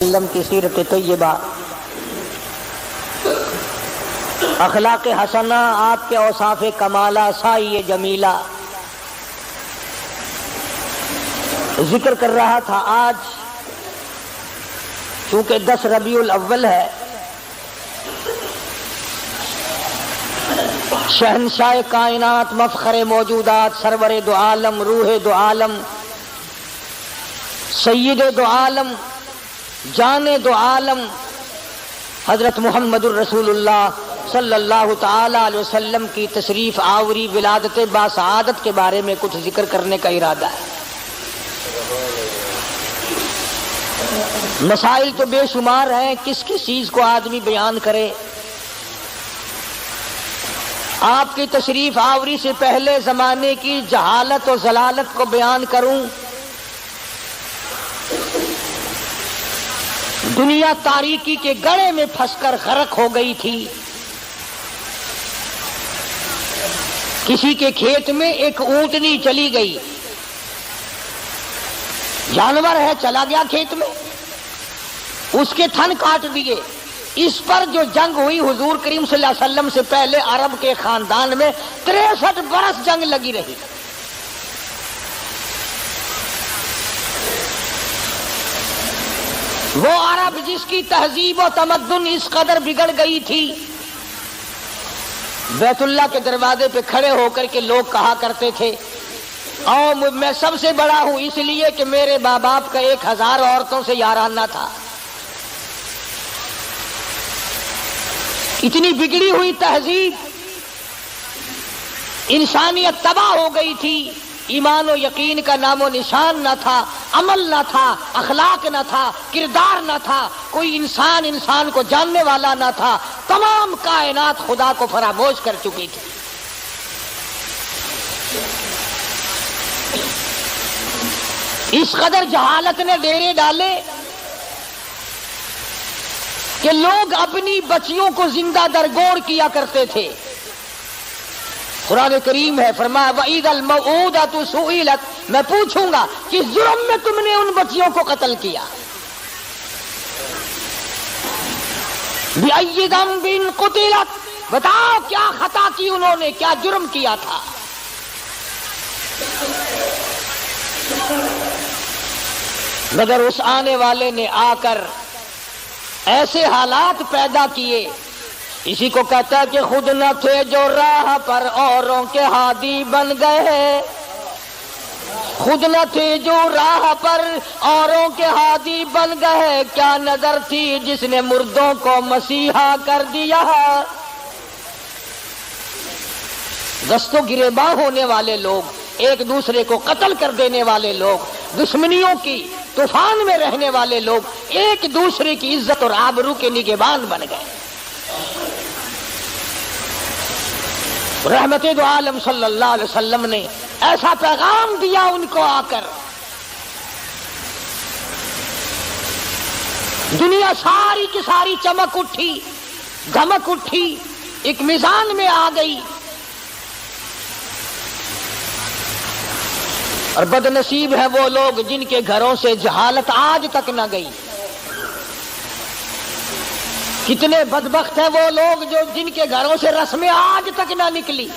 وسلم کی سیرت طیبہ، اخلاق حسنہ، آپ کے اوصاف کمالہ، سائی جمیلہ ذکر کر رہا تھا۔ آج چونکہ 10 ربیع الاول ہے، شہنشاہ کائنات، مفخر موجودات، سرور دو عالم، روح دو عالم، سید دو عالم، جان دو عالم، حضرت محمد الرسول اللہ صلی اللہ تعالی علیہ وسلم کی تشریف آوری، ولادت باسعادت کے بارے میں کچھ ذکر کرنے کا ارادہ ہے۔ مسائل تو بے شمار ہیں، کس کس چیز کو آدمی بیان کرے۔ آپ کی تشریف آوری سے پہلے زمانے کی جہالت و ضلالت کو بیان کروں۔ دنیا تاریکی کے گڑھے میں پھنس کر غرق ہو گئی تھی۔ کسی کے کھیت میں ایک اونٹنی چلی گئی، جانور ہے چلا گیا کھیت میں، اس کے تھن کاٹ دیے۔ اس پر جو جنگ ہوئی، حضور کریم صلی اللہ علیہ وسلم سے پہلے عرب کے خاندان میں 63 برس جنگ لگی رہی۔ وہ عرب جس کی تہذیب و تمدن اس قدر بگڑ گئی تھی، بیت اللہ کے دروازے پہ کھڑے ہو کر کے لوگ کہا کرتے تھے، اور میں سب سے بڑا ہوں اس لیے کہ میرے ماں باپ کا 1000 عورتوں سے یارانہ تھا۔ اتنی بگڑی ہوئی تہذیب، انسانیت تباہ ہو گئی تھی، ایمان و یقین کا نام و نشان نہ تھا، عمل نہ تھا، اخلاق نہ تھا، کردار نہ تھا، کوئی انسان کو جاننے والا نہ تھا، تمام کائنات خدا کو فراموش کر چکی تھی۔ اس قدر جہالت نے ڈیرے ڈالے کہ لوگ اپنی بچیوں کو زندہ درگور کیا کرتے تھے۔ قرآن کریم ہے، فرمایا وَإِذَا الْمَوْءُودَةُ سُئِلَتْ، میں پوچھوں گا کس جرم میں تم نے ان بچیوں کو قتل کیا۔ بِأَيِّ ذَنبٍ قُتِلَتْ، بتاؤ کیا خطا کی انہوں نے، کیا جرم کیا تھا۔ مگر اس آنے والے نے آ کر ایسے حالات پیدا کیے، اسی کو کہتا ہے کہ خود نہ تھے جو راہ پر اوروں کے ہادی بن گئے، خود نہ تھے جو راہ پر اوروں کے ہادی بن گئے، کیا نظر تھی جس نے مردوں کو مسیحا کر دیا۔ دست و گریباں ہونے والے لوگ، ایک دوسرے کو قتل کر دینے والے لوگ، دشمنیوں کی طوفان میں رہنے والے لوگ ایک دوسرے کی عزت اور آبرو کے نگہبان بن گئے۔ رحمت دو عالم صلی اللہ علیہ وسلم نے ایسا پیغام دیا ان کو آ کر، دنیا ساری کی ساری چمک اٹھی، دھمک اٹھی، ایک میزان میں آ گئی۔ اور بد نصیب ہے وہ لوگ جن کے گھروں سے جہالت آج تک نہ گئی۔ کتنے بدبخت ہیں وہ لوگ جو جن کے گھروں سے رسمیں آج تک نہ نکلی۔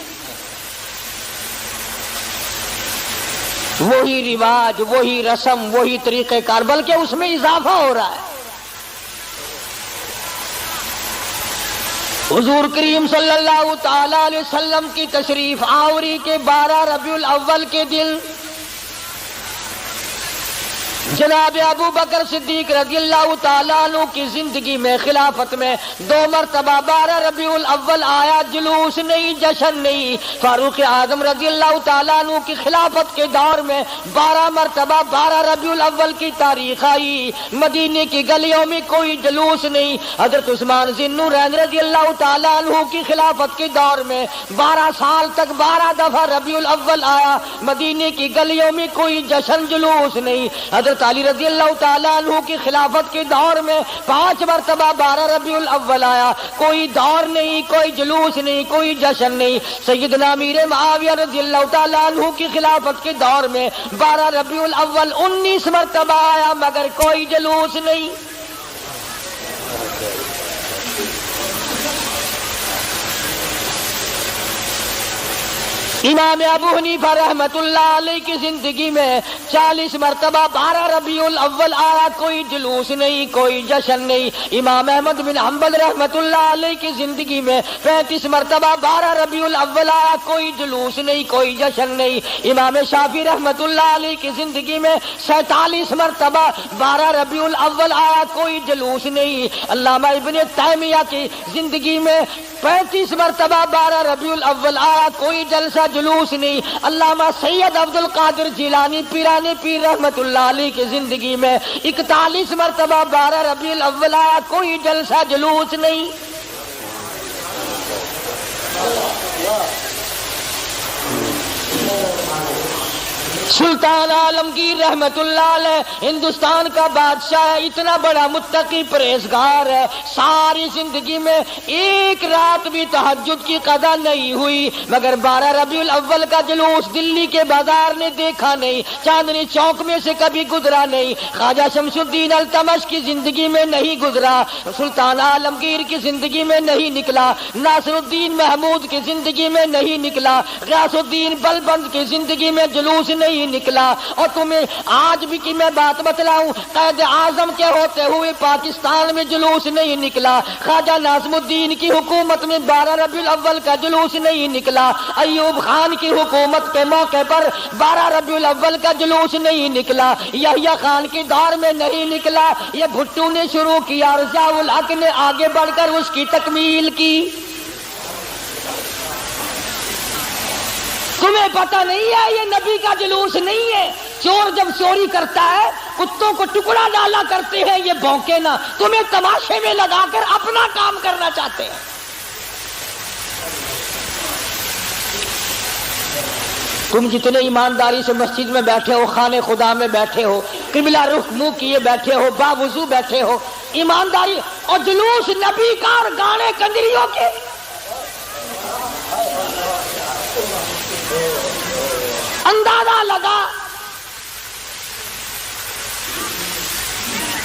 وہی رواج، وہی رسم، وہی طریقہ کار، بلکہ اس میں اضافہ ہو رہا ہے۔ حضور کریم صلی اللہ تعالی علیہ وسلم کی تشریف آوری کے 12 ربیع الاول کے دن جناب ابو بکر صدیق رضی اللہ تعالیٰ عنہ کی زندگی میں، خلافت میں 2 مرتبہ 12 ربیع الاول آیا، جلوس نہیں، جشن نہیں۔ فاروق اعظم رضی اللہ تعالیٰ عنہ کی خلافت کے دور میں 12 مرتبہ 12 ربیع الاول کی تاریخ آئی، مدینے کی گلیوں میں کوئی جلوس نہیں۔ حضرت عثمان ذی النورین رضی اللہ تعالیٰ عنہ کی خلافت کے دور میں 12 سال تک 12 دفعہ ربیع الاول آیا، مدینے کی گلیوں میں کوئی جشن جلوس نہیں۔ حضرت علی رضی اللہ تعالیٰ عنہ کی خلافت کے دور میں 5 مرتبہ 12 ربیع الاول آیا، کوئی دور نہیں، کوئی جلوس نہیں، کوئی جشن نہیں۔ سیدنا امیر معاویہ رضی اللہ تعالیٰ عنہ کی خلافت کے دور میں 12 ربیع الاول 19 مرتبہ آیا، مگر کوئی جلوس نہیں۔ امام ابو حنیفہ رحمت اللہ علیہ کی زندگی میں 40 مرتبہ 12 ربیع الاول آیا، کوئی جلوس نہیں، کوئی جشن نہیں۔ امام احمد بن حنبل رحمت اللہ علیہ کی زندگی میں 35 مرتبہ 12 ربیع الاول آیا، کوئی جلوس نہیں، کوئی جشن نہیں۔ امام شافعی رحمت اللہ علیہ کی زندگی میں 47 مرتبہ 12 ربیع الاول آیا، کوئی جلوس نہیں۔ علامہ ابن تیمیہ کی زندگی میں 35 مرتبہ 12 ربیع الاول آیا، کوئی جلسہ جلوس نہیں۔ علامہ سید عبد القادر جیلانی پیران پیر رحمت اللہ علیہ کی زندگی میں 41 مرتبہ 12 ربیع الاول آیا، کوئی جلسہ جلوس نہیں۔ سلطان عالمگیر رحمت اللہ علیہ ہندوستان کا بادشاہ ہے، اتنا بڑا متقی پرہیزگار ہے، ساری زندگی میں ایک رات بھی تہجد کی قضا نہیں ہوئی، مگر 12 ربیع الاول کا جلوس دلی کے بازار نے دیکھا نہیں، چاندنی چوک میں سے کبھی گزرا نہیں، خواجہ شمس الدین التمش کی زندگی میں نہیں گزرا، سلطان عالمگیر کی زندگی میں نہیں نکلا، ناصر الدین محمود کی زندگی میں نہیں نکلا، غیاث الدین بلبند کی زندگی میں جلوس نہیں نکلا۔ اور تمہیں آج بھی کہ میں بات بتلاؤں، قائد اعظم کے ہوتے ہوئے پاکستان میں جلوس نہیں نکلا، خواجہ ناظم الدین کی حکومت میں 12 ربیع الاول کا جلوس نہیں نکلا، ایوب خان کی حکومت کے موقع پر 12 ربیع الاول کا جلوس نہیں نکلا، یحییٰ خان کی دور میں نہیں نکلا، یہ بھٹو نے شروع کیا، رضا الحق نے آگے بڑھ کر اس کی تکمیل کی۔ تمہیں پتہ نہیں ہے یہ نبی کا جلوس نہیں ہے؟ چور جب چوری کرتا ہے کتوں کو ٹکڑا ڈالا کرتے ہیں، یہ بھونکے نہ، تمہیں تماشے میں لگا کر اپنا کام کرنا چاہتے ہیں۔ تم جتنے ایمانداری سے مسجد میں بیٹھے ہو، خانے خدا میں بیٹھے ہو، قبلہ رخ منہ کیے بیٹھے ہو، باوضو بیٹھے ہو، ایمانداری، اور جلوس نبی کا اور گانے کنجریوں کے، اندازہ لگا۔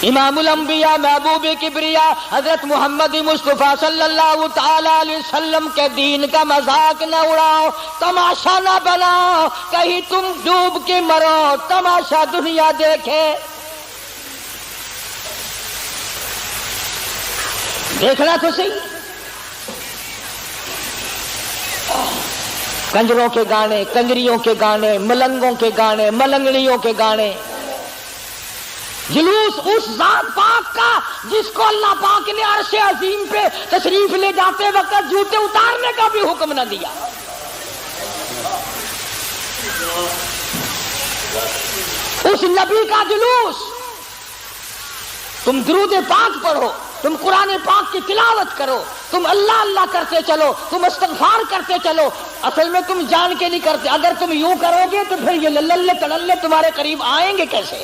امام الانبیاء محبوب کبریا حضرت محمد مصطفیٰ صلی اللہ تعالی علیہ وسلم کے دین کا مذاق نہ اڑاؤ، تماشا نہ بناؤ، کہیں تم ڈوب کے مرو، تماشا دنیا دیکھے۔ دیکھنا تو صحیح، کنجروں کے گانے، کنجریوں کے گانے، ملنگوں کے گانے، ملنگڑیوں کے گانے، جلوس اس ذات پاک کا جس کو اللہ پاک نے عرش عظیم پہ تشریف لے جاتے وقت جوتے اتارنے کا بھی حکم نہ دیا۔ اس نبی کا جلوس، تم درود پاک پڑھو، تم قرآن پاک کی تلاوت کرو، تم اللہ اللہ کرتے چلو، تم استغفار کرتے چلو، اصل میں تم جان کے نہیں کرتے۔ اگر تم یوں کرو گے تو پھر یہ للے تڑلے تمہارے قریب آئیں گے کیسے؟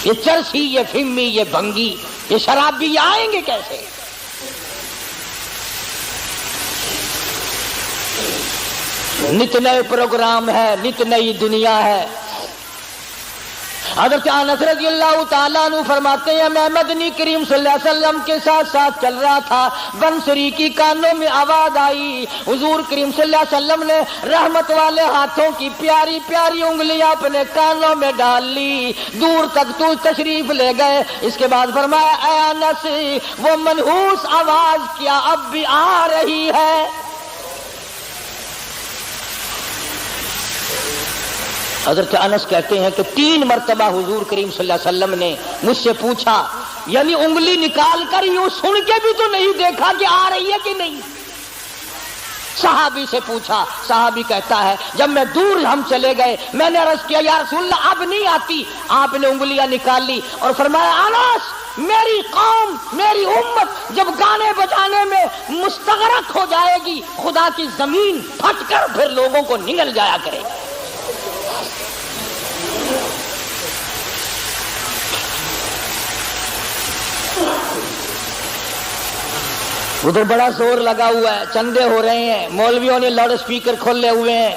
یہ چرسی، یہ فمی، یہ بھنگی، یہ شرابی آئیں گے کیسے؟ نت نئے پروگرام ہے، نت نئی دنیا ہے۔ حضرت انس رضی اللہ تعالیٰ عنہ فرماتے ہیں میں مدنی کریم صلی اللہ علیہ وسلم کے ساتھ ساتھ چل رہا تھا، بنسری کی کانوں میں آواز آئی، حضور کریم صلی اللہ علیہ وسلم نے رحمت والے ہاتھوں کی پیاری پیاری انگلیاں اپنے کانوں میں ڈال لی، دور تک تو تشریف لے گئے۔ اس کے بعد فرمایا اے انس، وہ منحوس آواز کیا اب بھی آ رہی ہے؟ حضرت انس کہتے ہیں کہ 3 مرتبہ حضور کریم صلی اللہ علیہ وسلم نے مجھ سے پوچھا، یعنی انگلی نکال کر یوں سن کے بھی تو نہیں دیکھا کہ آ رہی ہے کہ نہیں۔ صحابی سے پوچھا، صحابی کہتا ہے جب میں دور ہم چلے گئے میں نے عرض کیا یا رسول اللہ اب نہیں آتی، آپ نے انگلیاں نکال لی اور فرمایا انس، میری قوم، میری امت جب گانے بجانے میں مستغرق ہو جائے گی، خدا کی زمین پھٹ کر پھر لوگوں کو نگل جایا کرے گی۔ ادھر بڑا زور لگا ہوا ہے، چندے ہو رہے ہیں، مولویوں نے لاؤڈ اسپیکر کھولے ہوئے ہیں،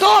2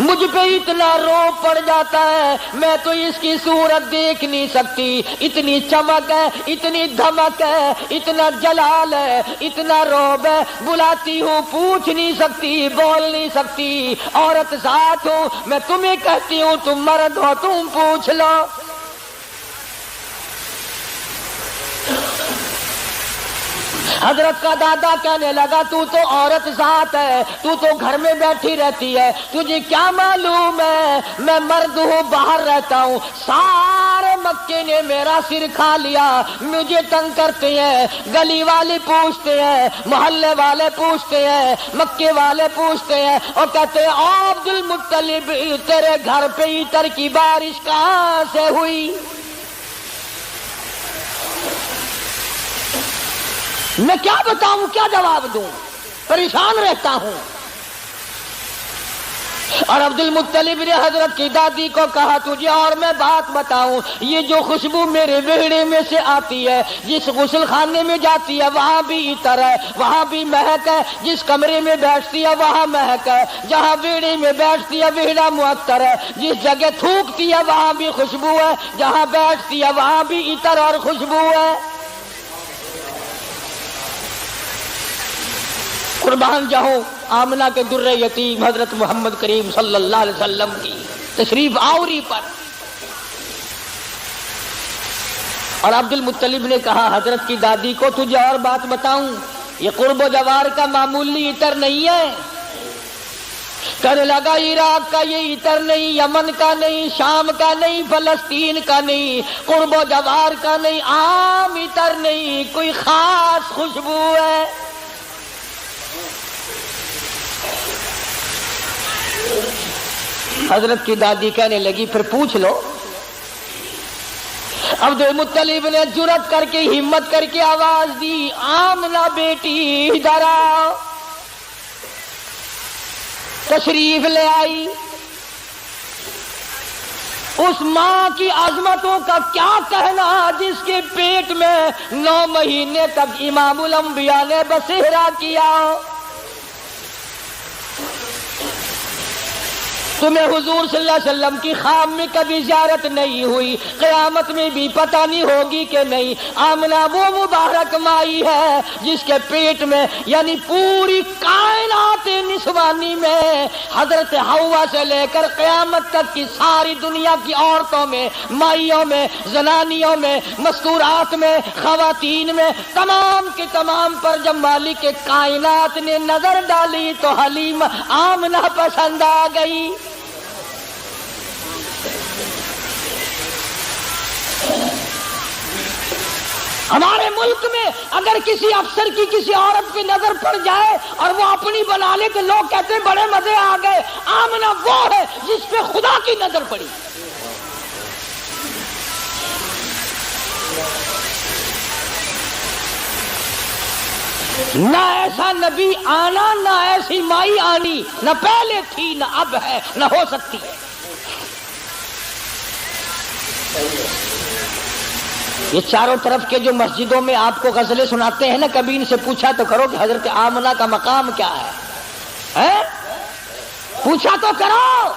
مجھ پہ اتنا روب پڑ جاتا ہے، میں تو اس کی صورت دیکھ نہیں سکتی، اتنی چمک ہے، اتنی دھمک ہے، اتنا جلال ہے، اتنا روب ہے، بلاتی ہوں پوچھ نہیں سکتی، بول نہیں سکتی، عورت ذات ہوں، میں تمہیں کہتی ہوں تم مرد ہو، تم پوچھ لو۔ حضرت کا دادا کہنے لگا تو عورت ذات ہے، تو گھر میں بیٹھی رہتی ہے، تجھے کیا معلوم ہے میں مرد ہوں، باہر رہتا ہوں، سارے مکے نے میرا سر کھا لیا، مجھے تنگ کرتے ہیں، گلی والے پوچھتے ہیں، محلے والے پوچھتے ہیں، مکے والے پوچھتے ہیں، اور کہتے ہیں عبد المطلب تیرے گھر پہ عطر کی بارش کہاں سے ہوئی؟ میں کیا بتاؤں، کیا جواب دوں، پریشان رہتا ہوں۔ اور عبد المطلب نے حضرت کی دادی کو کہا تجھے اور میں بات بتاؤں، یہ جو خوشبو میرے ویڑے میں سے آتی ہے، جس غسل خانے میں جاتی ہے وہاں بھی عطر ہے، وہاں بھی مہک ہے، جس کمرے میں بیٹھتی ہے وہاں مہک ہے، جہاں ویڑے میں بیٹھتی ہے ویڑا معطر ہے، جس جگہ تھوکتی ہے وہاں بھی خوشبو ہے، جہاں بیٹھتی ہے وہاں بھی عطر اور خوشبو ہے۔ قربان جاؤں آمنہ کے در یتیم حضرت محمد کریم صلی اللہ علیہ وسلم کی تشریف آوری پر۔ اور عبد المطلب نے کہا حضرت کی دادی کو تجھے اور بات بتاؤں، یہ قرب و جوار کا معمولی عطر نہیں ہے۔ کہنے لگا عراق کا یہ عطر نہیں، یمن کا نہیں، شام کا نہیں، فلسطین کا نہیں، قرب و جوار کا نہیں، عام عطر نہیں، کوئی خاص خوشبو ہے۔ حضرت کی دادی کہنے لگی پھر پوچھ لو۔ عبد المطلب نے جرأت کر کے ہمت کر کے آواز دی آمنہ بیٹی ادھر آؤ۔ تشریف لے آئی۔ اس ماں کی عظمتوں کا کیا کہنا جس کے پیٹ میں 9 مہینے تک امام الانبیاء نے بسیرا کیا۔ تمہیں حضور صلی اللہ علیہ وسلم کی خواب میں کبھی زیارت نہیں ہوئی، قیامت میں بھی پتہ نہیں ہوگی کہ نہیں۔ آمنہ وہ مبارک مائی ہے جس کے پیٹ میں یعنی پوری کائنات نسوانی میں حضرت حوا سے لے کر قیامت تک کی ساری دنیا کی عورتوں میں، مائیوں میں، زنانیوں میں، مستورات میں، خواتین میں، تمام کے تمام پر جب مالک کائنات نے نظر ڈالی تو حلیم آمنہ پسند آ گئی۔ ہمارے ملک میں اگر کسی افسر کی کسی عورت پہ نظر پڑ جائے اور وہ اپنی بنا لے تو لوگ کہتے ہیں بڑے مزے آ گئے۔ آمنہ وہ ہے جس پہ خدا کی نظر پڑی۔ نہ ایسا نبی آنا، نہ ایسی مائی آنی، نہ پہلے تھی نہ اب ہے نہ ہو سکتی ہے۔ یہ چاروں طرف کے جو مسجدوں میں آپ کو غزلیں سناتے ہیں نا، کبھی ان سے پوچھا تو کرو کہ حضرت آمنہ کا مقام کیا ہے؟ پوچھا تو کرو۔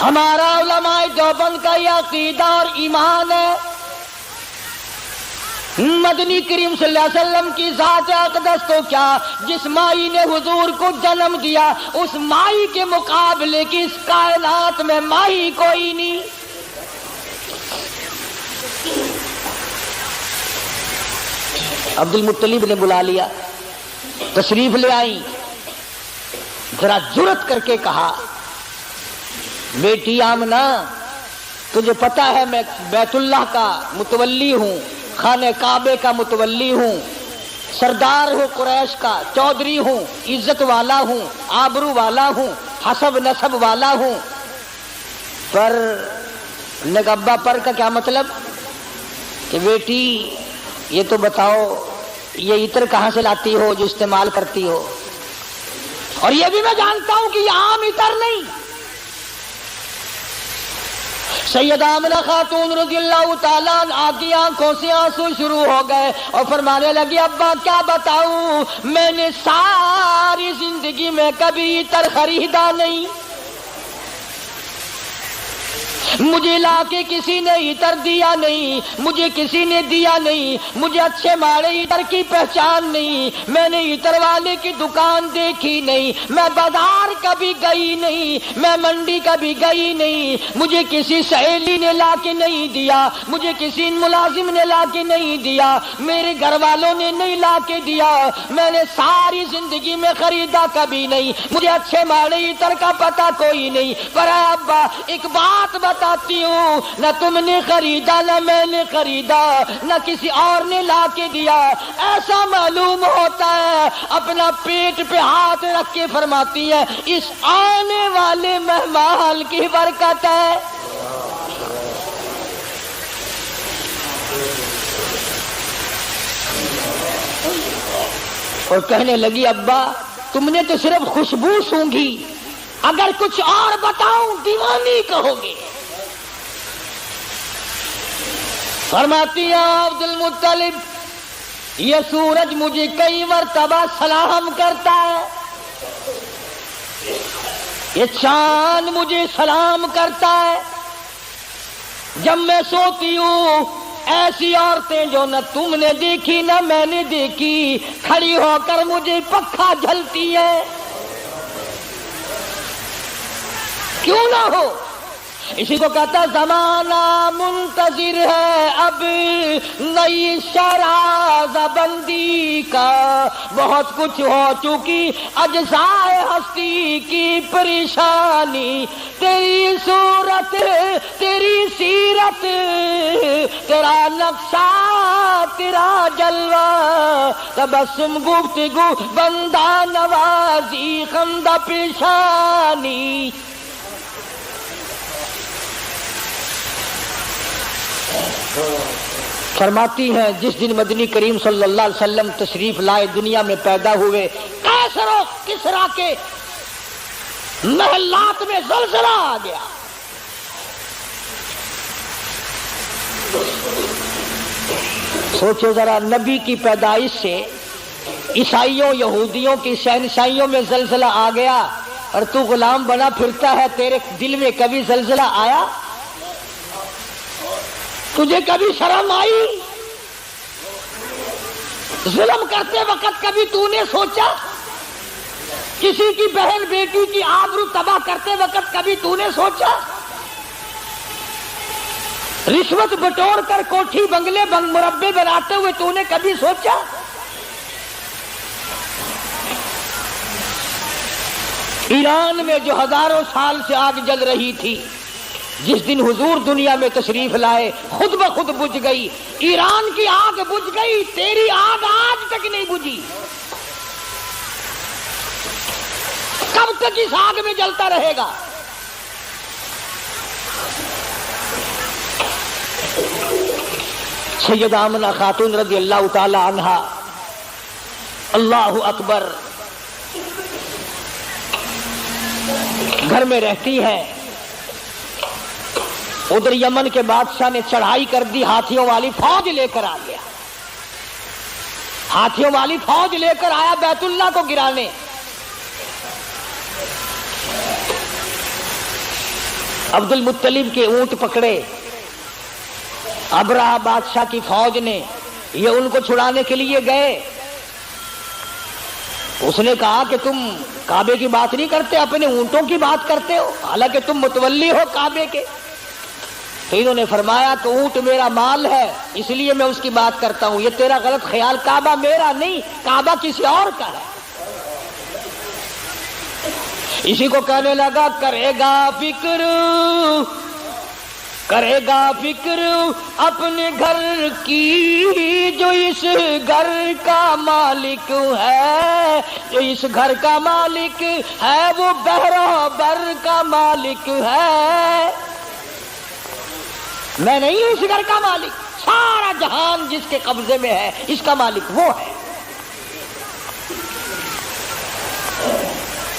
ہمارا علماء دیوبند کا یہ عقیدہ اور ایمان ہے، مدنی کریم صلی اللہ علیہ وسلم کی ذات اقدس تو کیا، جس مائی نے حضور کو جنم دیا اس مائی کے مقابلے کی اس کائنات میں مائی کوئی نہیں۔ عبد المطلب نے بلا لیا، تشریف لے آئی، ذرا جرأت کر کے کہا بیٹی آمنہ تجھے پتا ہے میں بیت اللہ کا متولی ہوں، خانہ کعبے کا متولی ہوں، سردار ہوں قریش کا، چودھری ہوں، عزت والا ہوں، آبرو والا ہوں، حسب نسب والا ہوں، پر نگبا پر کا کیا مطلب کہ بیٹی یہ تو بتاؤ یہ عطر کہاں سے لاتی ہو جو استعمال کرتی ہو؟ اور یہ بھی میں جانتا ہوں کہ یہ عام عطر نہیں، سیدہ آمنہ خاتون رضی اللہ تعالیٰ عنہا کی آنکھوں سے آنسو شروع ہو گئے اور فرمانے لگی ابا کیا بتاؤں، میں نے ساری زندگی میں کبھی عطر خریدا نہیں، مجھے لا کے کسی نے عطر دیا نہیں، مجھے کسی نے دیا نہیں، مجھے اچھے ماڑے عطر کی پہچان نہیں، میں نے عطر والے کی دکان دیکھی نہیں، میں بازار کبھی گئی نہیں، میں منڈی کبھی گئی نہیں، مجھے کسی سہیلی نے لا کے نہیں دیا، مجھے کسی ملازم نے لا کے نہیں دیا، میرے گھر والوں نے نہیں لا کے دیا، میں نے ساری زندگی میں خریدا کبھی نہیں، مجھے اچھے ماڑے عطر کا پتہ کوئی نہیں، پر اے ابا ایک بات بتاتی ہوں، نہ تم نے خریدا نہ میں نے خریدا نہ کسی اور نے لا کے دیا، ایسا معلوم ہوتا ہے اپنا پیٹ پہ ہاتھ رکھ کے فرماتی ہے اس آنے والے مہمان کی برکت ہے۔ اور کہنے لگی ابا تم نے تو صرف خوشبو سونگھی، اگر کچھ اور بتاؤں دیوانی کہو گے۔ فرماتی ہے عبد المطلب یہ سورج مجھے کئی مرتبہ سلام کرتا ہے، یہ چاند مجھے سلام کرتا ہے، جب میں سوتی ہوں ایسی عورتیں جو نہ تم نے دیکھی نہ میں نے دیکھی کھڑی ہو کر مجھے پکھا جھلتی ہے، کیوں نہ ہو؟ اسی کو کہتا زمانہ منتظر ہے اب نئی شراز بندی کا، بہت کچھ ہو چکی اجزائے ہستی کی پریشانی، تیری صورت تیری سیرت تیرا نقشہ تیرا جلوہ، تبسم گفتگو بندہ نوازی خندہ پیشانی۔ فرماتی ہیں جس دن مدنی کریم صلی اللہ علیہ وسلم تشریف لائے دنیا میں پیدا ہوئے، قیصر و کسریٰ کے محلات میں زلزلہ آ گیا، سوچو ذرا نبی کی پیدائش سے عیسائیوں یہودیوں کی شہنشاہیوں میں زلزلہ آ گیا اور تو غلام بنا پھرتا ہے، تیرے دل میں کبھی زلزلہ آیا؟ تجھے کبھی شرم آئی؟ ظلم کرتے وقت کبھی تو نے سوچا؟ کسی کی بہن بیٹی کی آبرو تباہ کرتے وقت کبھی تو نے سوچا؟ رشوت بٹور کر کوٹھی بنگلے مربے بناتے ہوئے تو نے کبھی سوچا؟ ایران میں جو ہزاروں سال سے آگ جل رہی تھی، جس دن حضور دنیا میں تشریف لائے خود بخود بجھ گئی، ایران کی آگ بجھ گئی، تیری آگ آج تک نہیں بجھی، کب تک اس آگ میں جلتا رہے گا؟ سیدہ آمنہ خاتون رضی اللہ تعالی عنہا اللہ اکبر گھر میں رہتی ہیں، ادھر یمن کے بادشاہ نے چڑھائی کر دی، ہاتھیوں والی فوج لے کر آ گیا، ہاتھیوں والی فوج لے کر آیا بیت اللہ کو گرانے۔ عبد المطلب کے اونٹ پکڑے ابرہہ بادشاہ کی فوج نے، یہ ان کو چھڑانے کے لیے گئے، اس نے کہا کہ تم کعبے کی بات نہیں کرتے، اپنے اونٹوں کی بات کرتے ہو، حالانکہ تم متولی ہو کعبے کے۔ تو انہوں نے فرمایا کہ اونٹ میرا مال ہے اس لیے میں اس کی بات کرتا ہوں، یہ تیرا غلط خیال، کعبہ میرا نہیں، کعبہ کسی اور کا ہے۔ اسی کو کہنے لگا کرے گا فکر اپنے گھر کی، جو اس گھر کا مالک ہے، جو اس گھر کا مالک ہے وہ بحر بر کا مالک ہے، میں نہیں ہوں اس گھر کا مالک، سارا جہان جس کے قبضے میں ہے اس کا مالک وہ ہے۔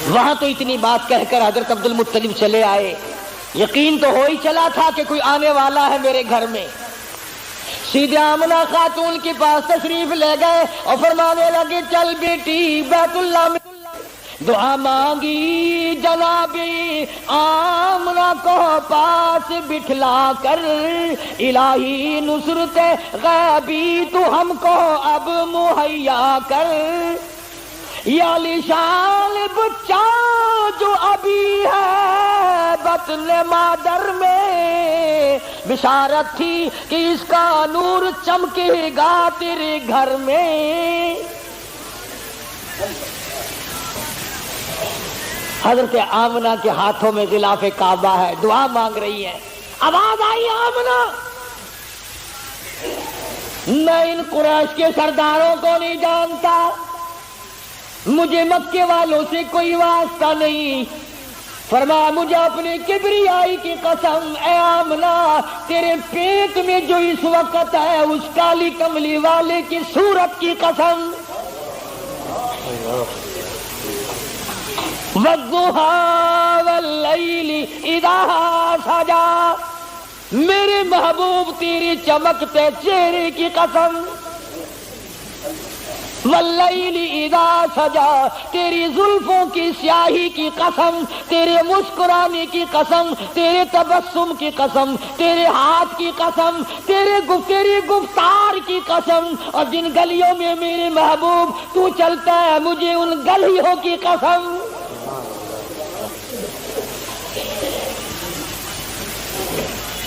وہاں تو اتنی بات کہہ کر حضرت عبد المطلب چلے آئے، یقین تو ہو ہی چلا تھا کہ کوئی آنے والا ہے میرے گھر میں. سیدھے آمنہ خاتون کے پاس تشریف لے گئے اور فرمانے لگے چل بیٹی بیت اللہ میں دعا مانگی. جنابی آمنہ کو پاس بٹھلا کر الہی نصرت غیبی تو ہم کو اب مہیا کر. یا لشان بچہ جو ابھی ہے بطن مادر میں بشارت تھی کہ اس کا نور چمکے گا تیرے گھر میں. حضرت آمنہ کے ہاتھوں میں غلاف کعبہ ہے, دعا مانگ رہی ہے. آواز آئی آمنہ, میں ان قریش کے سرداروں کو نہیں جانتا, مجھے مکے والوں سے کوئی واسطہ نہیں. فرمایا مجھے اپنے کبریائی کی قسم اے آمنہ تیرے پیٹ میں جو اس وقت ہے اس کالی کملی والے کی صورت کی قسم. وَالضُّحَىٰ وَاللَّيْلِ إِذَا سَجَىٰ, میرے محبوب تیری چمکتے چہرے کی قسم. واللیل اذا سجا, تیری زلفوں کی سیاہی کی قسم, تیرے مسکرانے کی قسم, تیرے تبسم کی قسم, تیرے ہاتھ کی قسم, تیری گفتار کی قسم, اور جن گلیوں میں میرے محبوب تو چلتا ہے مجھے ان گلیوں کی قسم.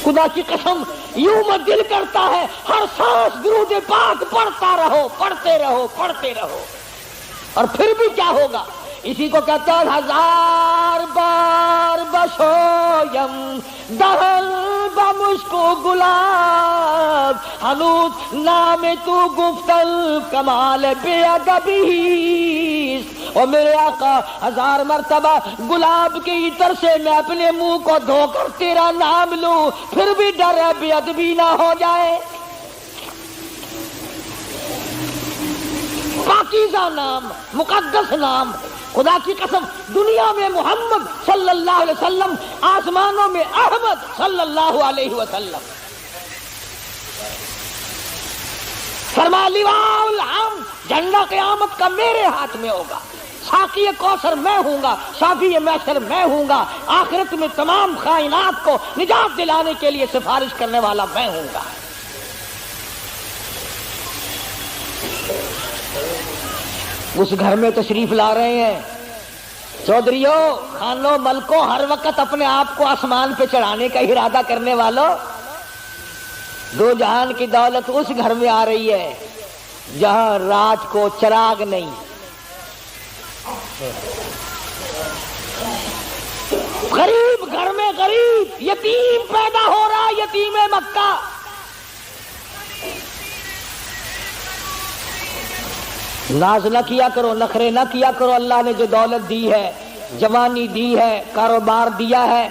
خدا کی قسم یوں میں دل کرتا ہے ہر سانس درود پاک پڑھتا رہو, پڑھتے رہو, پڑھتے رہو. اور پھر بھی کیا ہوگا؟ اسی کو کہتے ہیں ہزار بار بشویم دہل بمشکو گلاب ہنوز نام تو گفتل کمال بے ادبی. اور میرے آقا ہزار مرتبہ گلاب کے عطر سے میں اپنے منہ کو دھو کر تیرا نام لوں, پھر بھی ڈر ہے بے ادبی نہ ہو جائے. پاکیزہ نام, مقدس نام. خدا کی قسم دنیا میں محمد صلی اللہ علیہ وسلم, آسمانوں میں احمد صلی اللہ علیہ وسلم. فرما لواء الحمد, جھنڈا قیامت کا میرے ہاتھ میں ہوگا. ساقی کوثر میں ہوں گا, شافی محشر میں ہوں گا, آخرت میں تمام کائنات کو نجات دلانے کے لیے سفارش کرنے والا میں ہوں گا. اس گھر میں تشریف لا رہے ہیں چودھریوں, خانوں, ملکوں, ہر وقت اپنے آپ کو آسمان پہ چڑھانے کا ارادہ کرنے والوں, دو جہان کی دولت اس گھر میں آ رہی ہے جہاں رات کو چراغ نہیں. غریب گھر میں غریب یتیم پیدا ہو رہا, یتیم مکہ. ناز نہ کیا کرو, نخرے نہ کیا کرو. اللہ نے جو دولت دی ہے, جوانی دی ہے, کاروبار دیا ہے,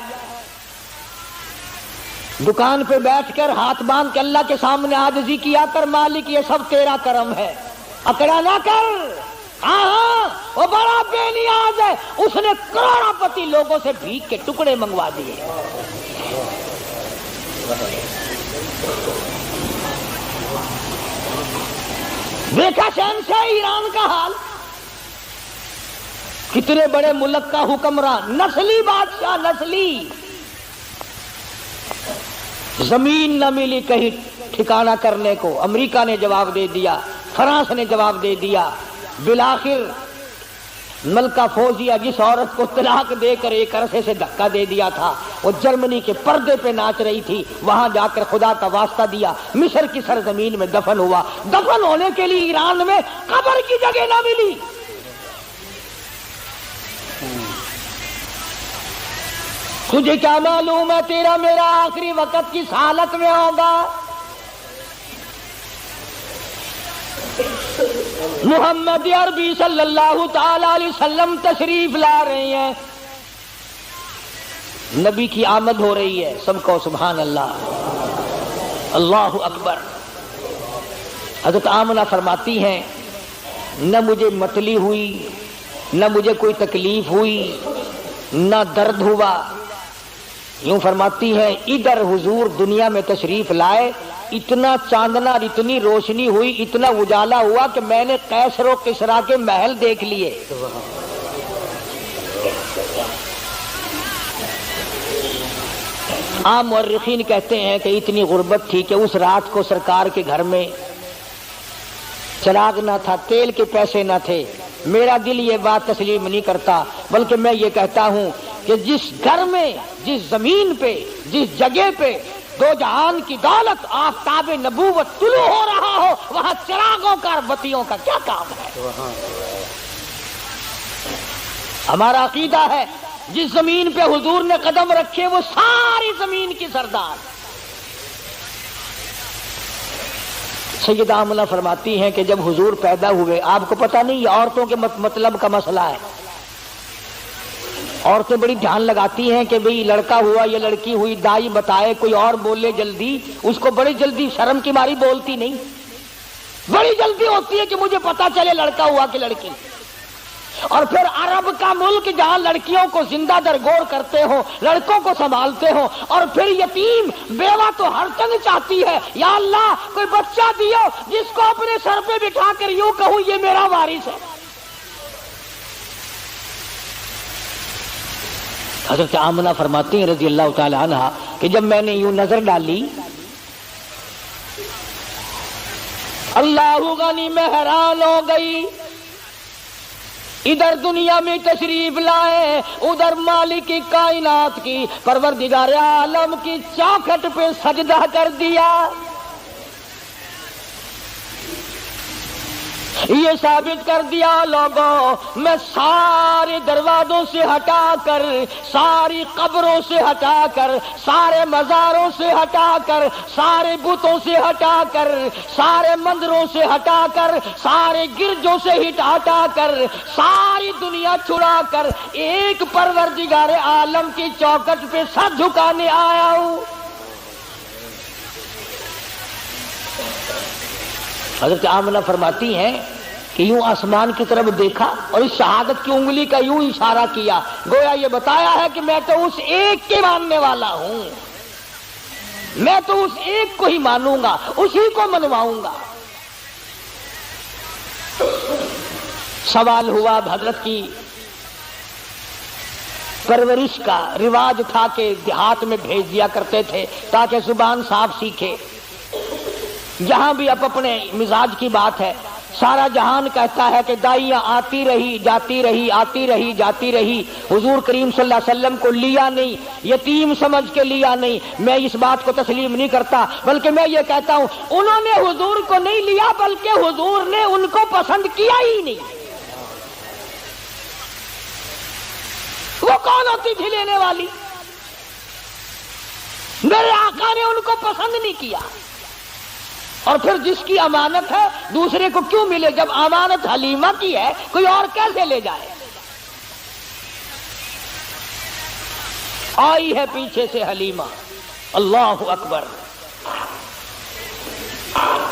دکان پہ بیٹھ کر ہاتھ باندھ کے اللہ کے سامنے عاجزی کیا کر, مالک یہ سب تیرا کرم ہے, اکڑا نہ کر. ہاں وہ بڑا بے نیاز ہے, اس نے کروڑا پتی لوگوں سے بھیک کے ٹکڑے منگوا دیے. دیکھا شہنشاہ ایران کا حال, کتنے بڑے ملک کا حکمران, نسلی بادشاہ, نسلی. زمین نہ ملی کہیں ٹھکانہ کرنے کو, امریکہ نے جواب دے دیا, فرانس نے جواب دے دیا. بالآخر ملکہ فوزیہ جس عورت کو طلاق دے کر ایک عرصے سے دھکا دے دیا تھا, وہ جرمنی کے پردے پہ ناچ رہی تھی, وہاں جا کر خدا کا واسطہ دیا, مصر کی سرزمین میں دفن ہوا. دفن ہونے کے لیے ایران میں قبر کی جگہ نہ ملی. تجھے کیا معلوم ہے تیرا میرا آخری وقت کس حالت میں ہوگا؟ محمد عربی صلی اللہ تعالی علیہ وسلم تشریف لا رہے ہیں, نبی کی آمد ہو رہی ہے. سب کو سبحان اللہ, اللہ اکبر. حضرت آمنہ فرماتی ہیں نہ مجھے متلی ہوئی, نہ مجھے کوئی تکلیف ہوئی, نہ درد ہوا, یوں فرماتی ہیں ادھر حضور دنیا میں تشریف لائے، اتنا چاندنا اور اتنی روشنی ہوئی، اتنا اجالا ہوا کہ میں نے قیصر و کسریٰ کے محل دیکھ لیے۔ عام مورخین کہتے ہیں کہ اتنی غربت تھی کہ اس رات کو سرکار کے گھر میں چراغ نہ تھا، تیل کے پیسے نہ تھے۔ میرا دل یہ بات تسلیم نہیں کرتا، بلکہ میں یہ کہتا ہوں کہ جس گھر میں، جس زمین پہ، جس جگہ پہ دو جہان کی دولت آفتاب نبوت طلوع ہو رہا ہو، وہاں چراغوں کا اور بتیوں کا کیا کام ہے؟ ہمارا عقیدہ ہے جس زمین پہ حضور نے قدم رکھے وہ ساری زمین کی سردار۔ سیدہ آمنہ فرماتی ہیں کہ جب حضور پیدا ہوئے، آپ کو پتہ نہیں یہ عورتوں کے مطلب کا مسئلہ ہے، عورتیں بڑی دھیان لگاتی ہیں کہ بھئی لڑکا ہوا یا لڑکی ہوئی، دائی بتائے، کوئی اور بولے جلدی، اس کو بڑی جلدی شرم کی ماری بولتی نہیں، بڑی جلدی ہوتی ہے کہ مجھے پتا چلے لڑکا ہوا کہ لڑکی۔ اور پھر عرب کا ملک جہاں لڑکیوں کو زندہ درگور کرتے ہو، لڑکوں کو سنبھالتے ہو، اور پھر یتیم بیوہ تو ہر چنگ چاہتی ہے، یا اللہ کوئی بچہ دیو جس کو اپنے سر پہ بٹھا کر یوں کہوں یہ میرا وارث ہے۔ حضرت آمنہ فرماتی ہیں رضی اللہ تعالی عنہا کہ جب میں نے یوں نظر ڈالی، اللہ غنی میں حیران ہو گئی، ادھر دنیا میں تشریف لائے، ادھر مالک کی کائنات کی پروردگار عالم کی چوکھٹ پہ سجدہ کر دیا۔ یہ ثابت کر دیا لوگوں میں سارے دروازوں سے ہٹا کر، ساری قبروں سے ہٹا کر، سارے مزاروں سے ہٹا کر، سارے بتوں سے ہٹا کر، سارے مندروں سے ہٹا کر، سارے گرجوں سے ہٹا کر، ساری دنیا چھڑا کر ایک پروردگار عالم کی چوکٹ پہ سر جھکانے آیا ہوں۔ حضرت آمنہ فرماتی ہیں کہ یوں آسمان کی طرف دیکھا اور اس شہادت کی انگلی کا یوں اشارہ کیا، گویا یہ بتایا ہے کہ میں تو اس ایک کے ماننے والا ہوں، میں تو اس ایک کو ہی مانوں گا، اسی کو منواؤں گا۔ سوال ہوا حضرت کی پرورش کا، رواج تھا کہ دیہات میں بھیج دیا کرتے تھے تاکہ زبان صاف سیکھے۔ یہاں بھی اب اپنے مزاج کی بات ہے، سارا جہان کہتا ہے کہ دائیاں آتی رہی جاتی رہی، آتی رہی جاتی رہی، حضور کریم صلی اللہ علیہ وسلم کو لیا نہیں، یتیم سمجھ کے لیا نہیں۔ میں اس بات کو تسلیم نہیں کرتا، بلکہ میں یہ کہتا ہوں انہوں نے حضور کو نہیں لیا بلکہ حضور نے ان کو پسند کیا ہی نہیں۔ وہ کون ہوتی تھی لینے والی؟ میرے آقا نے ان کو پسند نہیں کیا۔ اور پھر جس کی امانت ہے دوسرے کو کیوں ملے؟ جب امانت حلیمہ کی ہے کوئی اور کیسے لے جائے؟ آئی ہے پیچھے سے حلیمہ، اللہ اکبر۔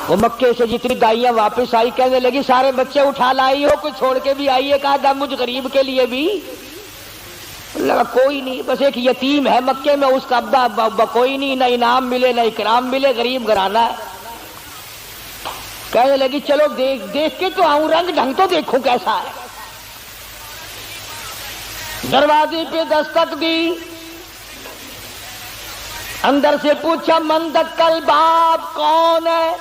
وہ مکے سے جتنی دائیاں واپس آئی کہنے لگی سارے بچے اٹھا لائی ہو، کوئی چھوڑ کے بھی آئی ہے؟ کہا تھا مجھ غریب کے لیے بھی لگا کوئی نہیں، بس ایک یتیم ہے مکے میں، اس کا ابا کوئی نہیں، نہ انعام ملے نہ اکرام ملے، غریب گھرانہ ہے۔ کہنے لگی چلو دیکھ کے تو آؤں، رنگ ڈھنگ تو دیکھوں کیسا ہے۔ دروازے پہ دستک دی، اندر سے پوچھا من دکل باب، کون ہے؟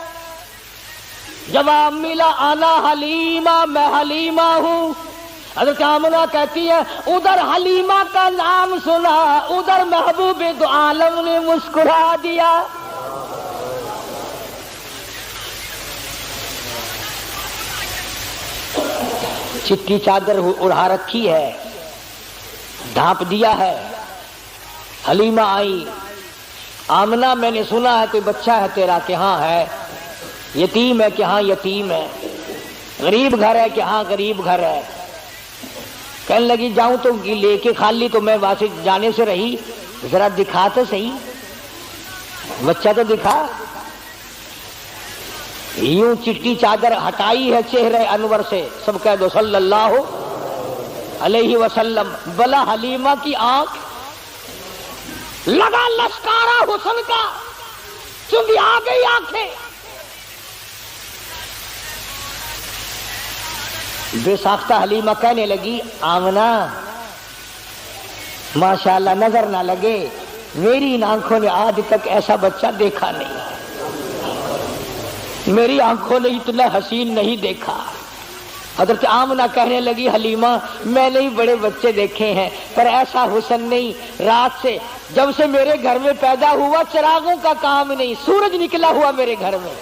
جواب ملا انا حلیمہ، میں حلیمہ ہوں۔ حضرت آمنہ کہتی ہے ادھر حلیمہ کا نام سنا، ادھر محبوب دو عالم نے مسکرا دیا۔ چٹی چادر اڑا رکھی ہے، ڈھانپ دیا ہے۔ حلیمہ آئی، آمنہ میں نے سنا ہے کوئی بچہ ہے تیرا؟ کہ ہاں ہے۔ یتیم ہے؟ کہ ہاں یتیم ہے۔ غریب گھر ہے؟ کہ ہاں غریب گھر ہے۔ کہنے لگی جاؤں تو لے کے خالی تو میں وہاں سے جانے سے رہی، ذرا دکھا تو صحیح، بچہ تو دکھا۔ یوں چٹی چادر ہٹائی ہے چہرے انور سے، سب کہہ دو صلی اللہ علیہ وسلم۔ بلا حلیمہ کی آنکھ لگا لشکارا حسن کا، چنگی آ گئی آنکھیں. بے ساختہ حلیمہ کہنے لگی آمنہ ماشاءاللہ نظر نہ لگے، میری ان آنکھوں نے آج تک ایسا بچہ دیکھا نہیں، میری آنکھوں نے اتنا حسین نہیں دیکھا. حضرت آمنہ کہنے لگی حلیمہ میں نے بڑے بچے دیکھے ہیں پر ایسا حسن نہیں. رات سے جب سے میرے گھر میں پیدا ہوا چراغوں کا کام نہیں، سورج نکلا ہوا میرے گھر میں.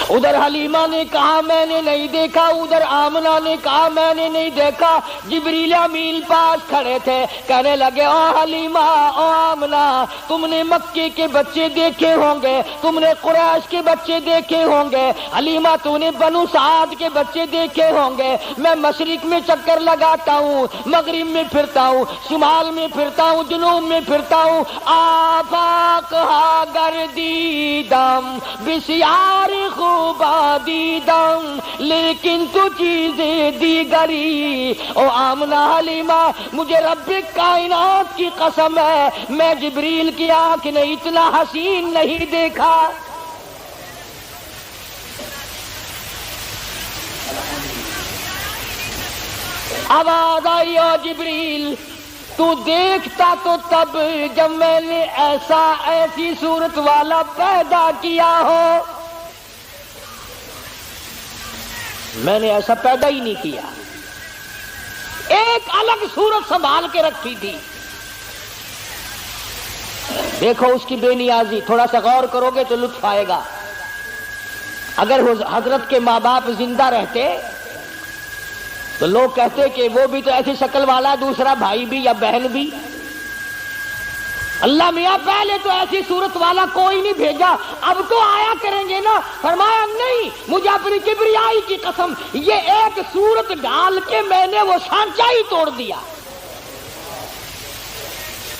ادھر حلیمہ نے کہا میں نے نہیں دیکھا، ادھر آمنہ نے کہا میں نے نہیں دیکھا. جبریل امین پاس کھڑے تھے، کہنے لگے او حلیمہ او آمنہ تم نے مکے کے بچے دیکھے ہوں گے، تم نے قریش کے بچے دیکھے ہوں گے، حلیمہ تو نے بنو سعد کے بچے دیکھے ہوں گے. میں مشرق میں چکر لگاتا ہوں، مغرب میں پھرتا ہوں، شمال میں پھرتا ہوں، جنوب میں پھرتا ہوں. آفاق ہا گردیدم بسیار خوبا دیدم لیکن تو چیزیں دیگری. او آمنہ حلیمہ مجھے رب کائنات کی قسم ہے میں جبریل کی آنکھ نے اتنا حسین نہیں دیکھا. آواز آئی او جبریل تو دیکھتا تو تب جب میں نے ایسی صورت والا پیدا کیا ہو، میں نے ایسا پیدا ہی نہیں کیا. ایک الگ صورت سنبھال کے رکھی تھی. دیکھو اس کی بے نیازی، تھوڑا سا غور کرو گے تو لطف آئے گا. اگر حضرت کے ماں باپ زندہ رہتے تو لوگ کہتے کہ وہ بھی تو ایسی شکل والا، دوسرا بھائی بھی یا بہن بھی. اللہ میاں پہلے تو ایسی صورت والا کوئی نہیں بھیجا، اب تو آیا کریں گے نا. فرمایا نہیں، مجھے اپنی کبریائی کی قسم یہ ایک صورت ڈال کے میں نے وہ سانچہ ہی توڑ دیا.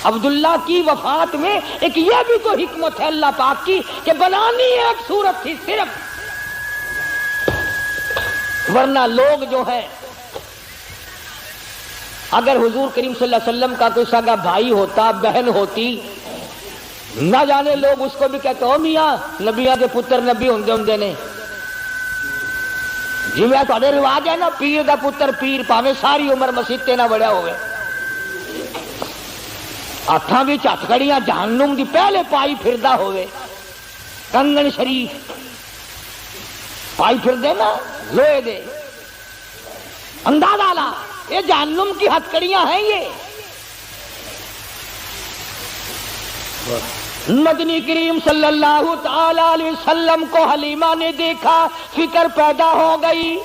عبداللہ کی وفات میں ایک یہ بھی تو حکمت ہے اللہ پاک کی کہ بنانی ایک صورت تھی صرف، ورنہ لوگ جو ہے اگر حضور کریم صلی اللہ علیہ وسلم کا کوئی سگا بھائی ہوتا، بہن ہوتی، نہ جانے لوگ اس کو بھی کہتے ہو میاں نبیاں کے پتر نبی ہوندے نے. جی میں تو رواج ہے نا پیر دا پتر پیر پاویں ساری عمر مسیتے نہ بڑھیا ہوئے. ہاتھاں وچ ہتھکڑیاں جہنم دی پہلے پائی پھردا ہوئے، کنگن شریف پائی پھردے نا لوہے دے. اندازہ لا یہ جہنم کی ہتھکڑیاں ہیں. یہ مدنی کریم صلی اللہ تعالی علیہ وسلم کو حلیمہ نے دیکھا، فکر پیدا ہو گئی.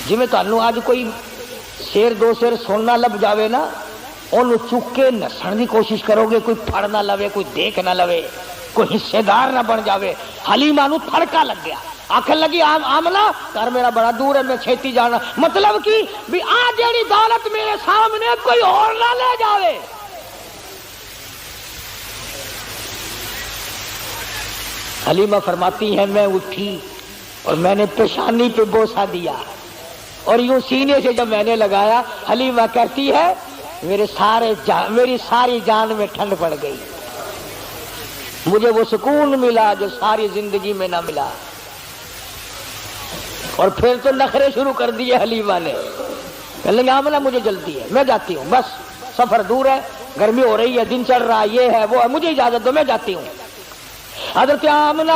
جی میں تانوں آج کوئی شیر دو شیر سننا لب جاوے نا، انہوں چک کے نسن کی کوشش کرو گے، کوئی پھڑ نہ لوے، کوئی دیکھ نہ لوے، کوئی حصے دار نہ بن جاوے. حلیمہ نو تھڑکا لگ گیا، آخر لگی آمنہ گھر میرا بڑا دور ہے، میں چھیتی جانا. مطلب کی بھی آ جیڑی دولت میرے سامنے کوئی اور نہ لے جاوے. حلیمہ فرماتی ہے میں اٹھی اور میں نے پیشانی پہ بوسہ دیا اور یوں سینے سے جب میں نے لگایا، حلیمہ کہتی ہے میری ساری جان میں ٹھنڈ پڑ گئی، مجھے وہ سکون ملا جو ساری زندگی میں نہ ملا. اور پھر تو نخرے شروع کر دیے حلیمہ نے. کہنے لگا آمنہ مجھے جلدی ہے، میں جاتی ہوں، بس سفر دور ہے، گرمی ہو رہی ہے، دن چڑھ رہا ہے، یہ ہے وہ ہے، مجھے اجازت دو میں جاتی ہوں. حضرت آمنہ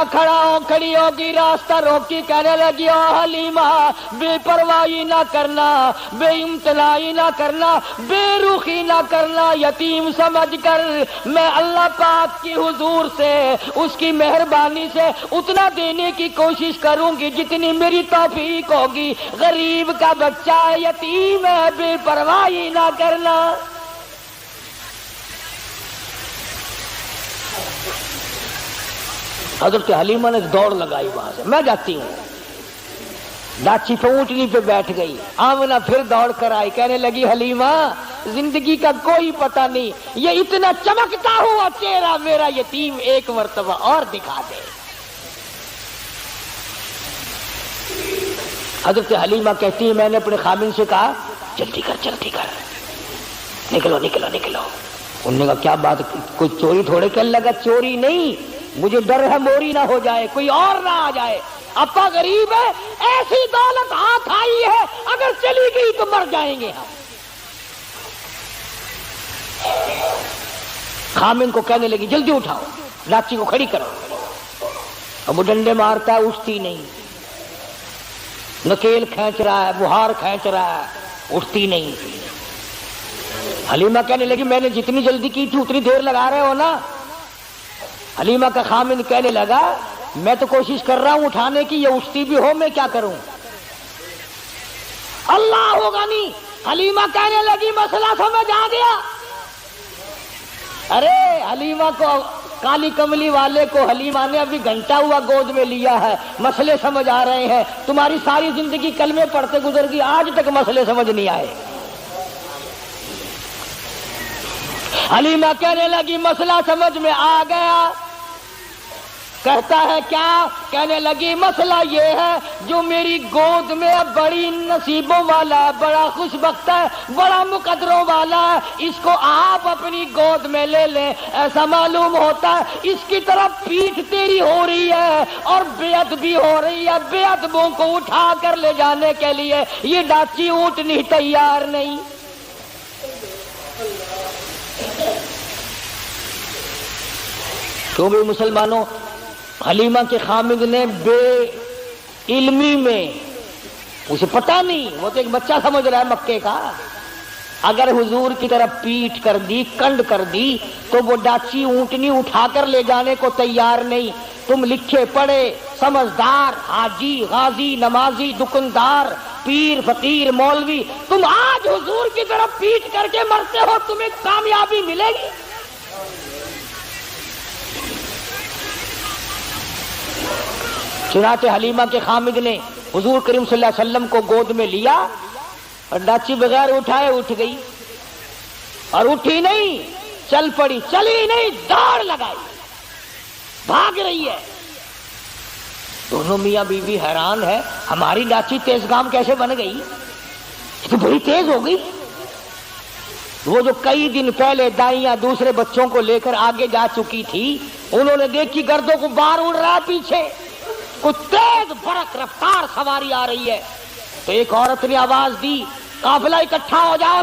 کھڑی ہوگی، راستہ روکی، کہنے لگی او حلیمہ بے پرواہی نہ کرنا، بے امتناعی نہ کرنا، بے رخی نہ کرنا، یتیم سمجھ کر میں اللہ پاک کی حضور سے اس کی مہربانی سے اتنا دینے کی کوشش کروں گی جتنی میری توفیق ہوگی. غریب کا بچہ ہے، یتیم ہے، بے پرواہی نہ کرنا. حضرت حلیمہ نے دوڑ لگائی وہاں سے، میں جاتی ہوں. ڈاچی پہ اونٹنی پہ بیٹھ گئی. آمنہ پھر دوڑ کر آئی، کہنے لگی حلیمہ زندگی کا کوئی پتہ نہیں، یہ اتنا چمکتا ہوا چہرہ میرا یتیم ایک مرتبہ اور دکھا دے. حضرت حلیمہ کہتی ہے میں نے اپنے خامن سے کہا جلدی کر نکلو نکلو نکلو. انہوں نے کہا کیا بات, کوئی چوری تھوڑے کرنے لگا؟ چوری نہیں, مجھے ڈر ہے موری نہ ہو جائے, کوئی اور نہ آ جائے. ابا غریب ہے, ایسی دولت ہاتھ آئی ہے اگر چلی گئی تو مر جائیں گے ہم. خامن کو کہنے لگی جلدی اٹھاؤ, لاچی کو کھڑی کرو. اب وہ ڈنڈے مارتا ہے, اٹھتی نہیں. نکیل کھینچ رہا ہے, بہار کھینچ رہا ہے, اٹھتی نہیں. حلیمہ کہنے لگی میں نے جتنی جلدی کی تھی اتنی دیر لگا رہے ہو نا. حلیمہ کا خامن کہنے لگا میں تو کوشش کر رہا ہوں اٹھانے کی, یہ اٹھتی بھی ہو, میں کیا کروں؟ اللہ ہوگا نہیں. حلیمہ کہنے لگی مسئلہ سمجھ آ گیا. ارے حلیمہ کو, کالی کملی والے کو حلیمہ نے ابھی گھنٹہ ہوا گود میں لیا ہے, مسئلے سمجھ آ رہے ہیں. تمہاری ساری زندگی کلمے پڑھتے گزر گئی, آج تک مسئلے سمجھ نہیں آئے. حلیمہ کہنے لگی مسئلہ سمجھ میں آ گیا. کہتا ہے کیا؟ کہنے لگی مسئلہ یہ ہے جو میری گود میں بڑی نصیبوں والا ہے, بڑا خوش بخت ہے, بڑا مقدروں والا ہے, اس کو آپ اپنی گود میں لے لیں. ایسا معلوم ہوتا ہے اس کی طرف پیٹھ تیری ہو رہی ہے اور بیعت بھی ہو رہی ہے. بے ادبوں کو اٹھا کر لے جانے کے لیے یہ ڈاچی اونٹنی تیار نہیں. کیوں بھی مسلمانوں, حلیمہ کے خامد نے بے علمی میں, اسے پتا نہیں, وہ تو ایک بچہ سمجھ رہا ہے مکے کا, اگر حضور کی طرف پیٹ کر دی, کنڈ کر دی, تو وہ ڈاچی اونٹنی اٹھا کر لے جانے کو تیار نہیں. تم لکھے پڑھے سمجھدار حاجی, غازی, نمازی, دکاندار, پیر, فقیر, مولوی, تم آج حضور کی طرف پیٹ کر کے مرتے ہو, تمہیں کامیابی ملے گی؟ چنانچہ حلیمہ کے خامد نے حضور کریم صلی اللہ علیہ وسلم کو گود میں لیا اور ڈاچی بغیر اٹھائے اٹھ گئی, اور اٹھی نہیں, چل پڑی, چلی نہیں, دوڑ لگائی, بھاگ رہی ہے. دونوں میاں بیوی حیران ہے, ہماری ڈاچی تیز گام کیسے بن گئی, یہ تو بڑی تیز ہو گئی. وہ جو کئی دن پہلے دائیاں دوسرے بچوں کو لے کر آگے جا چکی تھی, انہوں نے دیکھی گردوں کو بار اڑ رہا پیچھے, کچھ تیز برق رفتار سواری آ رہی ہے. تو ایک عورت نے آواز دی قافلہ اکٹھا ہو جاؤ,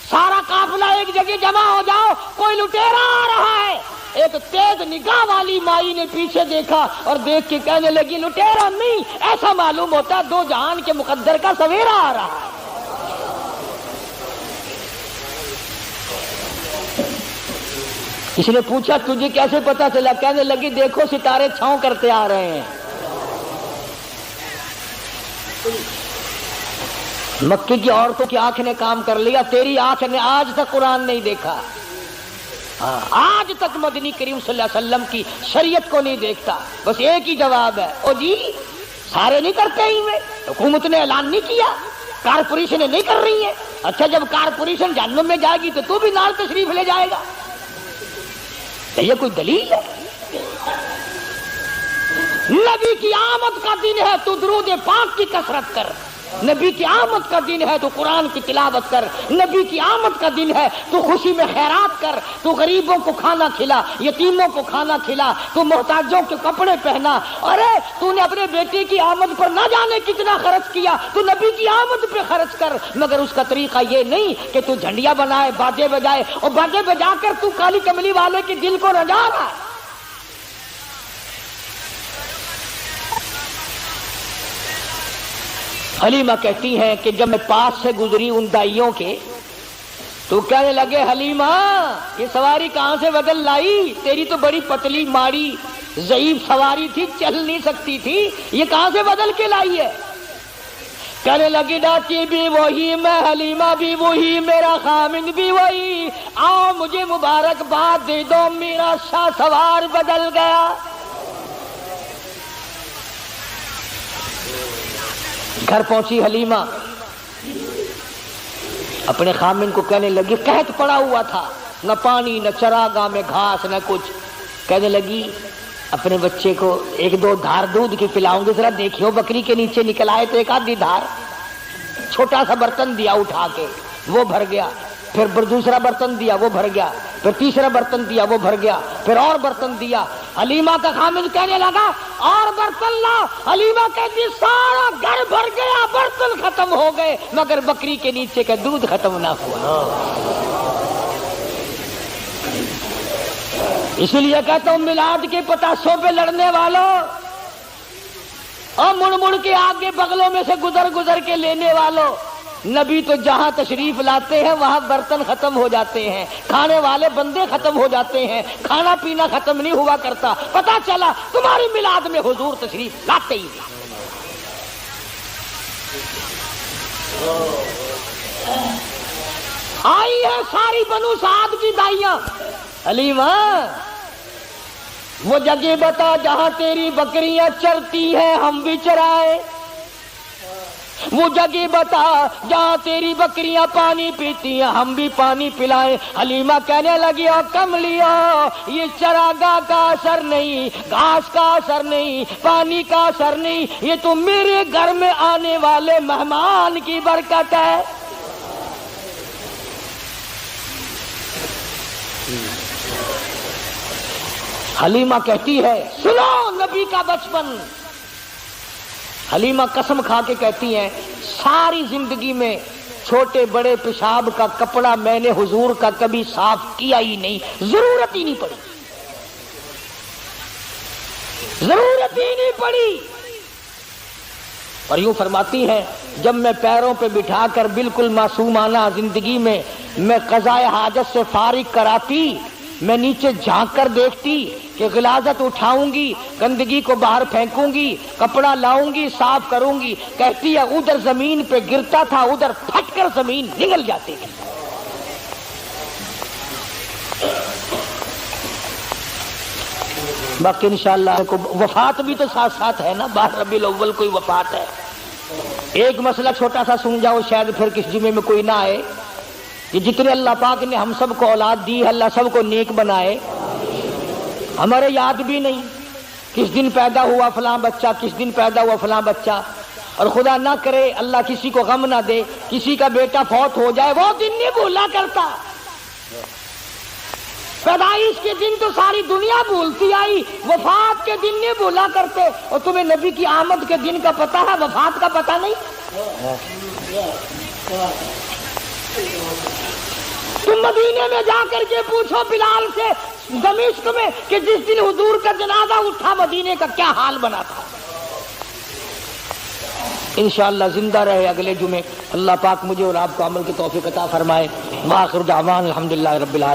سارا قافلہ ایک جگہ جمع ہو جاؤ, کوئی لٹیرا آ رہا ہے. ایک تیز نگاہ والی مائی نے پیچھے دیکھا اور دیکھ کے کہنے لگی لٹیرا نہیں, ایسا معلوم ہوتا ہے دو جہان کے مقدر کا سویرا آ رہا ہے. اس نے پوچھا تجھے کیسے پتا چلا؟ کہنے لگی دیکھو ستارے چھاؤں کرتے آ رہے ہیں. مکے کی عورتوں کی آنکھ نے کام کر لیا, تیری آنکھ نے آج تک قرآن نہیں دیکھا, آج تک مدنی کریم صلی اللہ علیہ وسلم کی شریعت کو نہیں دیکھتا. بس ایک ہی جواب ہے, او جی سارے نہیں کرتے ہی میں, حکومت نے اعلان نہیں کیا, کارپوریشن نہیں کر رہی ہے. اچھا جب کارپوریشن جہنم میں جائے گی تو بھی نال تشریف لے جائے گا؟ یہ کوئی دلیل ہے؟ نبی کی آمد کا دن ہے تو درود پاک کی کثرت کر, نبی کی آمد کا دن ہے تو قرآن کی تلاوت کر, نبی کی آمد کا دن ہے تو خوشی میں خیرات کر, تو غریبوں کو کھانا کھلا, یتیموں کو کھانا کھلا, تو محتاجوں کے کپڑے پہنا. ارے تو نے اپنے بیٹے کی آمد پر نہ جانے کتنا خرچ کیا, تو نبی کی آمد پہ خرچ کر. مگر اس کا طریقہ یہ نہیں کہ تو جھنڈیاں بنائے, باجے بجائے, اور باجے بجا کر تو کالی کملی والے کے دل کو رجا رہا ہے. حلیمہ کہتی ہیں کہ جب میں پاس سے گزری ان دائیوں کے, تو کہنے لگے حلیمہ یہ سواری کہاں سے بدل لائی, تیری تو بڑی پتلی ماڑی ضعیف سواری تھی, چل نہیں سکتی تھی, یہ کہاں سے بدل کے لائی ہے؟ کہنے لگی ڈاچی بھی وہی, میں حلیمہ بھی وہی, میرا خامن بھی وہی, آؤ مجھے مبارکباد دے دو, میرا شاہ سوار بدل گیا. گھر پہنچی حلیمہ, اپنے خامن کو کہنے لگی قحط پڑا ہوا تھا, نہ پانی, نہ چراگاہ میں گھاس, نہ کچھ. کہنے لگی اپنے بچے کو ایک دو دھار دودھ کی پلاؤں گی، ذرا دیکھیو بکری کے نیچے نکل آئے تو ایک آدھی دھار، چھوٹا سا برتن دیا اٹھا کے وہ بھر گیا، پھر دوسرا برتن دیا وہ بھر گیا، پھر تیسرا برتن دیا وہ بھر گیا، پھر اور برتن دیا۔ حلیمہ کا خامد کہنے لگا اور برتن لا، حلیمہ کہتی سارا گھر بھر گیا، برتن ختم ہو گئے مگر بکری کے نیچے کا دودھ ختم نہ ہوا۔ اسی لیے کہتا ہوں میلاد کے پتاسوں پہ لڑنے والوں اور مڑ مڑ کے آگے بغلوں میں سے گزر کے لینے والوں، نبی تو جہاں تشریف لاتے ہیں وہاں برتن ختم ہو جاتے ہیں، کھانے والے بندے ختم ہو جاتے ہیں، کھانا پینا ختم نہیں ہوا کرتا۔ پتا چلا تمہاری میلاد میں حضور تشریف لاتے ہی نہیں۔ آئی ہے ساری بنو سعد کی دائیاں، حلیمہ وہ جگہ بتا جہاں تیری بکریاں چرتی ہیں ہم بھی چرائے، وہ جگہ بتا جہاں تیری بکریاں پانی پیتی ہیں ہم بھی پانی پلائیں۔ حلیمہ کہنے لگی او کملیو یہ چراگاہ کا اثر نہیں، گھاس کا اثر نہیں، پانی کا اثر نہیں، یہ تو میرے گھر میں آنے والے مہمان کی برکت ہے۔ حلیمہ کہتی ہے سنو نبی کا بچپن، حلیمہ قسم کھا کے کہتی ہیں ساری زندگی میں چھوٹے بڑے پیشاب کا کپڑا میں نے حضور کا کبھی صاف کیا ہی نہیں، ضرورت ہی نہیں پڑی، ضرورت ہی نہیں پڑی۔ اور یوں فرماتی ہیں جب میں پیروں پہ بٹھا کر بالکل معصومانہ زندگی میں قضائے حاجت سے فارغ کراتی، میں نیچے جھانک کر دیکھتی کہ غلاظت اٹھاؤں گی، گندگی کو باہر پھینکوں گی، کپڑا لاؤں گی، صاف کروں گی، کہتی ہے ادھر زمین پہ گرتا تھا ادھر پھٹ کر زمین نگل جاتی تھی۔ باقی انشاءاللہ وفات بھی تو ساتھ ساتھ ہے نا، 12 ربیع الاول کوئی وفات ہے۔ ایک مسئلہ چھوٹا سا سن جاؤ، شاید پھر کس جمعے میں کوئی نہ آئے، کہ جتنے اللہ پاک نے ہم سب کو اولاد دی ہے اللہ سب کو نیک بنائے۔ ہمارے یاد بھی نہیں کس دن پیدا ہوا فلاں بچہ، کس دن پیدا ہوا فلاں بچہ، اور خدا نہ کرے اللہ کسی کو غم نہ دے کسی کا بیٹا فوت ہو جائے، وہ دن نہیں بھولا کرتا۔ پیدائش کے دن تو ساری دنیا بھولتی آئی، وفات کے دن نہیں بھولا کرتے۔ اور تمہیں نبی کی آمد کے دن کا پتہ ہے، وفات کا پتہ نہیں؟ تم مدینے میں جا کر کے پوچھو بلال سے دمشق میں کہ جس دن حضور کا جنازہ اٹھا مدینے کا کیا حال بنا تھا۔ انشاءاللہ زندہ رہے اگلے جمعے، اللہ پاک مجھے اور آپ کو عمل کی توفیق عطا فرمائے۔ وآخر دعوانا الحمدللہ رب العالمین۔